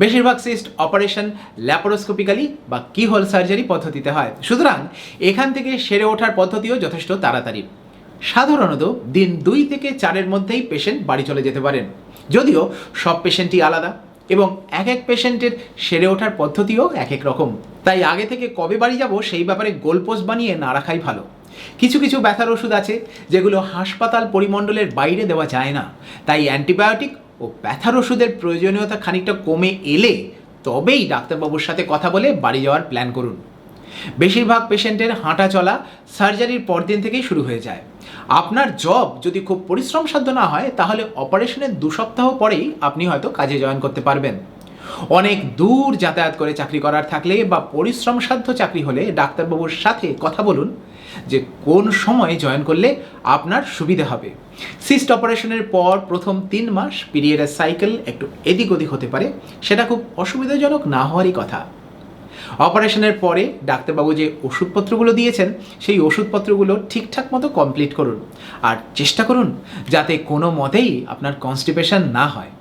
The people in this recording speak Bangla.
বেশিরভাগ সিস্ট অপারেশন ল্যাপারোস্কোপিক্যালি বা কিহোল সার্জারি পদ্ধতিতে হয়, সুতরাং এখান থেকে সেরে ওঠার পদ্ধতিও যথেষ্ট তাড়াতাড়ি। সাধারণত দিন 2 থেকে 4-এর মধ্যেই পেশেন্ট বাড়ি চলে যেতে পারেন, যদিও সব পেশেন্টই আলাদা এবং এক এক পেশেন্টের সেরে ওঠার পদ্ধতিও এক এক রকম। তাই আগে থেকে কবে বাড়ি যাব সেই ব্যাপারে গোলপোস্ট বানিয়ে না রাখাই ভালো। কিছু কিছু ব্যথার ওষুধ আছে যেগুলো হাসপাতাল পরিমণ্ডলের বাইরে দেওয়া যায় না, তাই অ্যান্টিবায়োটিক ও ব্যথার ওষুধের প্রয়োজনীয়তা খানিকটা কমে এলে তবেই ডাক্তারবাবুর সাথে কথা বলে বাড়ি যাওয়ার প্ল্যান করুন। বেশিরভাগ পেশেন্টের হাঁটা চলা সার্জারির পরদিন থেকেই শুরু হয়ে যায়। আপনার জব যদি খুব পরিশ্রমসাধ্য না হয় তাহলে অপারেশনের 2 সপ্তাহ পরেই আপনি হয়তো কাজে জয়েন করতে পারবেন। অনেক দূর যাতায়াত করে চাকরি করার থাকলে বা পরিশ্রমসাধ্য চাকরি হলে ডাক্তারবাবুর সাথে কথা বলুন যে কোন সময় জয়েন করলে আপনার সুবিধা হবে। সিস্ট অপারেশনের পর প্রথম 3 মাস পিরিয়ডের সাইকেল একটু এদিক ওদিক হতে পারে, সেটা খুব অসুবিধাজনক না হওয়ারই কথা। অপারেশনের পরে ডাক্তারবাবু যে ওষুধপত্রগুলো দিয়েছেন সেই ওষুধপত্রগুলো ঠিকঠাক মতো কমপ্লিট করুন আর চেষ্টা করুন যাতে কোনো মতেই আপনার কনস্টিপেশন না হয়।